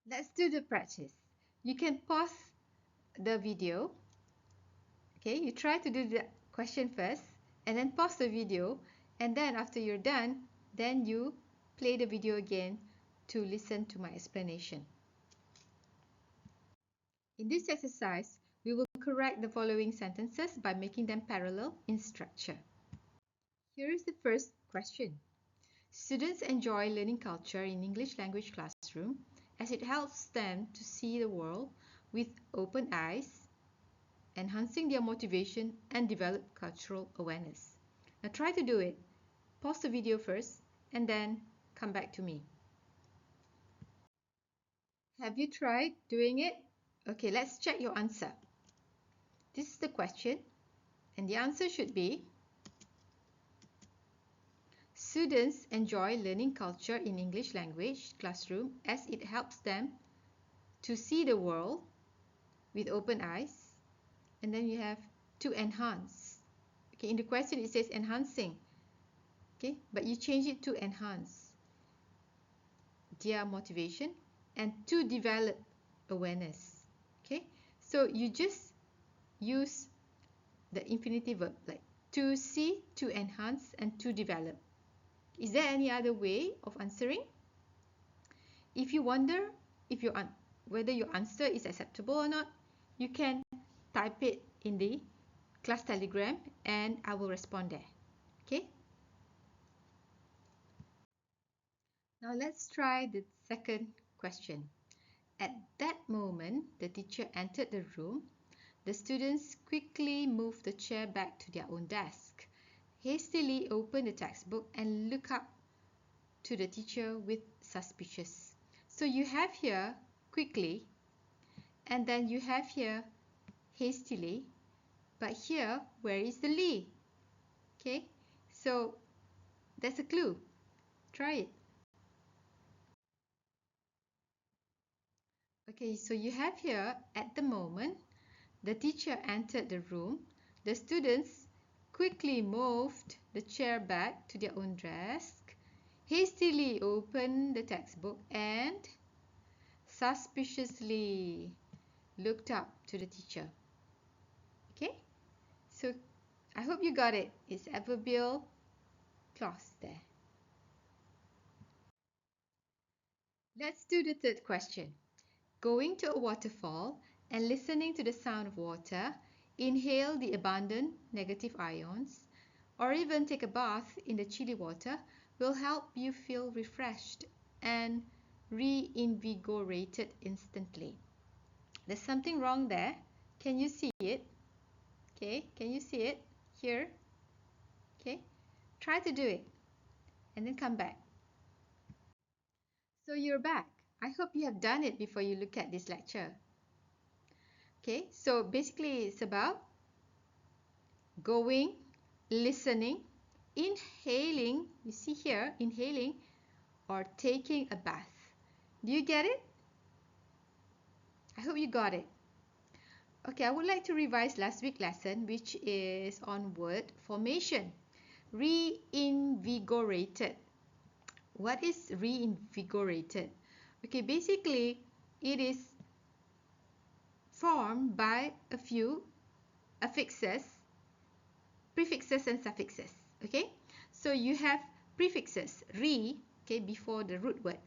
Let's do the practice. You can pause the video. Okay, you try to do the question first and then pause the video, and then after you're done, then you play the video again to listen to my explanation. In this exercise, we will correct the following sentences by making them parallel in structure. Here is the first question. Students enjoy learning culture in English language classroom as it helps them to see the world with open eyes, enhancing their motivation and develop cultural awareness. Now try to do it. Pause the video first and then come back to me. Have you tried doing it? Okay, let's check your answer. This is the question, and the answer should be: students enjoy learning culture in English language classroom as it helps them to see the world with open eyes, and then you have to enhance. Okay, in the question it says enhancing. Okay, but you change it to enhance their motivation and to develop awareness. Okay, so you just use the infinitive verb like to see, to enhance, and to develop. Is there any other way of answering? If you wonder if whether your answer is acceptable or not, you can type it in the class telegram and I will respond there. Okay? Now let's try the second question. At that moment, the teacher entered the room. The students quickly moved the chair back to their own desk, hastily opened the textbook and looked up to the teacher with suspicious. So you have here quickly, and then you have here hastily, but here where is the li? Okay, so that's a clue. Try it. Okay, so you have here at the moment the teacher entered the room. The students quickly moved the chair back to their own desk, hastily opened the textbook and suspiciously looked up to the teacher. Okay, so I hope you got it. It's adverbial clause there. Let's do the third question. Going to a waterfall and listening to the sound of water, inhale the abundant negative ions, or even take a bath in the chilly water will help you feel refreshed and reinvigorated instantly. There's something wrong there. Can you see it? Okay, can you see it here? Okay, try to do it and then come back. So you're back. I hope you have done it before you look at this lecture. Okay, so basically it's about going, listening, inhaling, you see here, inhaling, or taking a bath. Do you get it? I hope you got it. Okay, I would like to revise last week's lesson, which is on word formation. Reinvigorated. What is reinvigorated? Okay, basically it is formed by a few affixes, prefixes and suffixes. Okay, so you have prefixes re, okay, before the root word.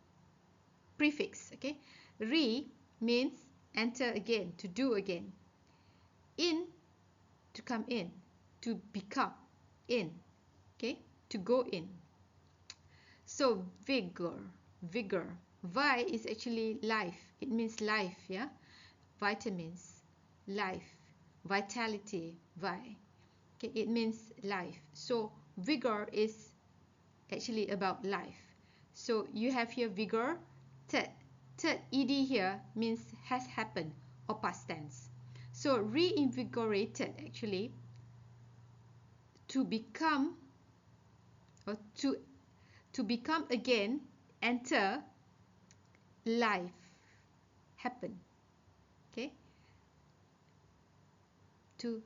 Prefix, okay, re means enter again, to do again. In, to come in, to become in, okay, to go in. So vigor, vigor. Vi is actually life. It means life, yeah. Vitamins, life, vitality, vi. Okay, it means life. So vigor is actually about life. So you have here vigor, third. Third ed here means has happened or past tense. So reinvigorated actually to become or to become again, enter, life, happen. Okay, to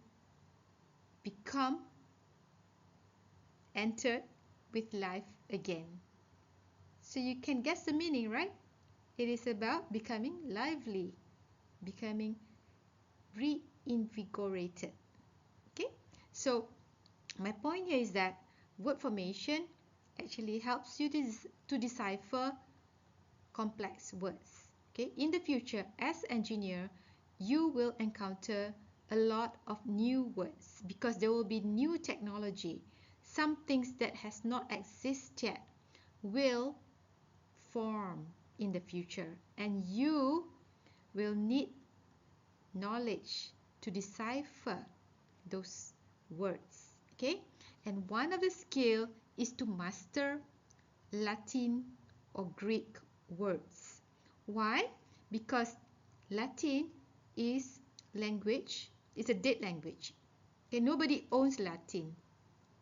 become, enter with life again. So you can guess the meaning, right? It is about becoming lively, becoming reinvigorated. Okay, so my point here is that word formation actually helps you to decipher complex words. Okay, in the future, as engineer, you will encounter a lot of new words because there will be new technology. Some things that has not existed yet will form in the future, and you will need knowledge to decipher those words. Okay, and one of the skill is to master Latin or Greek words. Why? Because Latin is language, it's a dead language. Okay, nobody owns Latin.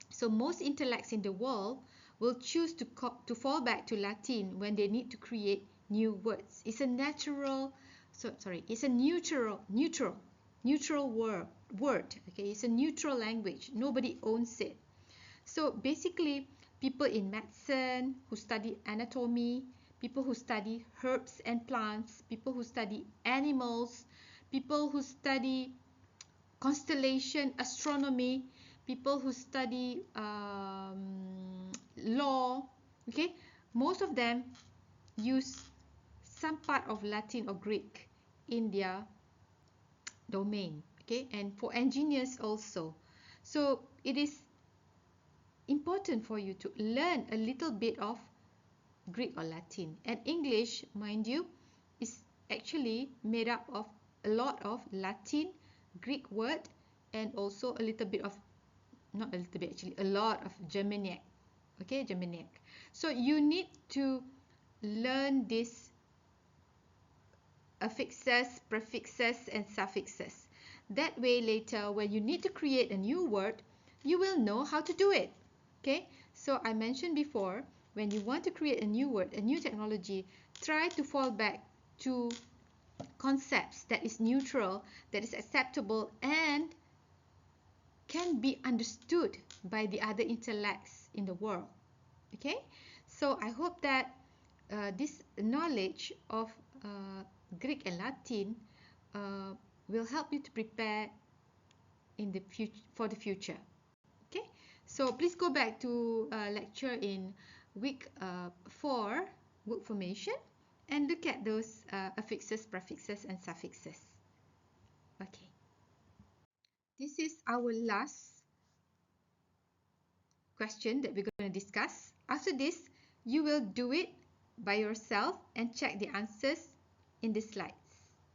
So most intellects in the world will choose to fall back to Latin when they need to create new words. It's a natural, it's a neutral word. Okay, it's a neutral language. Nobody owns it. So basically, people in medicine who study anatomy, people who study herbs and plants, people who study animals, people who study constellation astronomy, people who study law, okay, most of them use some part of Latin or Greek in their domain. Okay, and for engineers also. So it is important for you to learn a little bit of Greek or Latin. And English, mind you, is actually made up of a lot of Latin, Greek word, and also a little bit of, not a little bit actually, a lot of Germanic. Okay, Germanic. So you need to learn these affixes, prefixes, and suffixes. That way later, when you need to create a new word, you will know how to do it. Okay, so I mentioned before, when you want to create a new word, a new technology, try to fall back to concepts that is neutral, that is acceptable, and can be understood by the other intellects in the world. Okay, so I hope that this knowledge of Greek and Latin will help you to prepare in the future for the future. Okay, so please go back to lecture in week 4, word formation, and look at those affixes, prefixes, and suffixes. Okay, this is our last question that we're going to discuss. After this, you will do it by yourself and check the answers in the slides.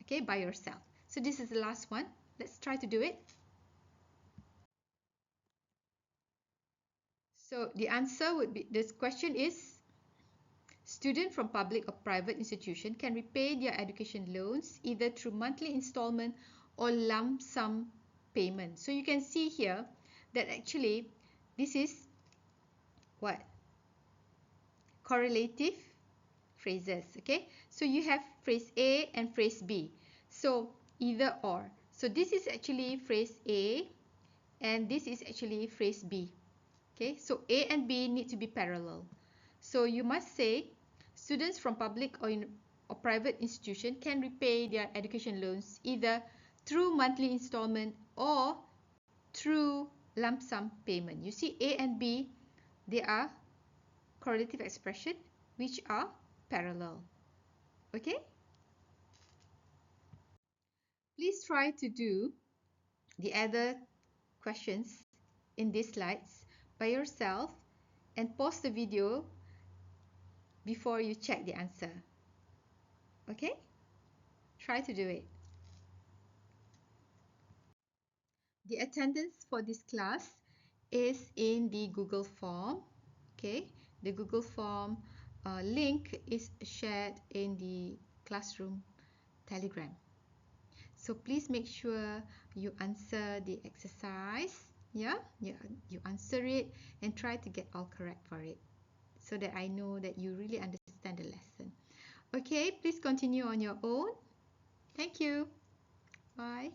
Okay, by yourself. So this is the last one. Let's try to do it. So the answer would be, this question is, students from public or private institution can repay their education loans either through monthly installment or lump sum payment. So you can see here that actually this is what? Correlative phrases. Okay, so you have phrase A and phrase B. So either or. So this is actually phrase A and this is actually phrase B. Okay, so A and B need to be parallel. So you must say students from public or private institution can repay their education loans either through monthly installment or through lump sum payment. You see A and B, they are correlative expression which are parallel. Okay? Please try to do the other questions in these slides by yourself and pause the video before you check the answer. Okay? Try to do it. The attendance for this class is in the Google form. Okay? The Google form link is shared in the classroom Telegram. So please make sure you answer the exercise. Yeah, you answer it and try to get all correct for it so that I know that you really understand the lesson. Okay, please continue on your own. Thank you. Bye.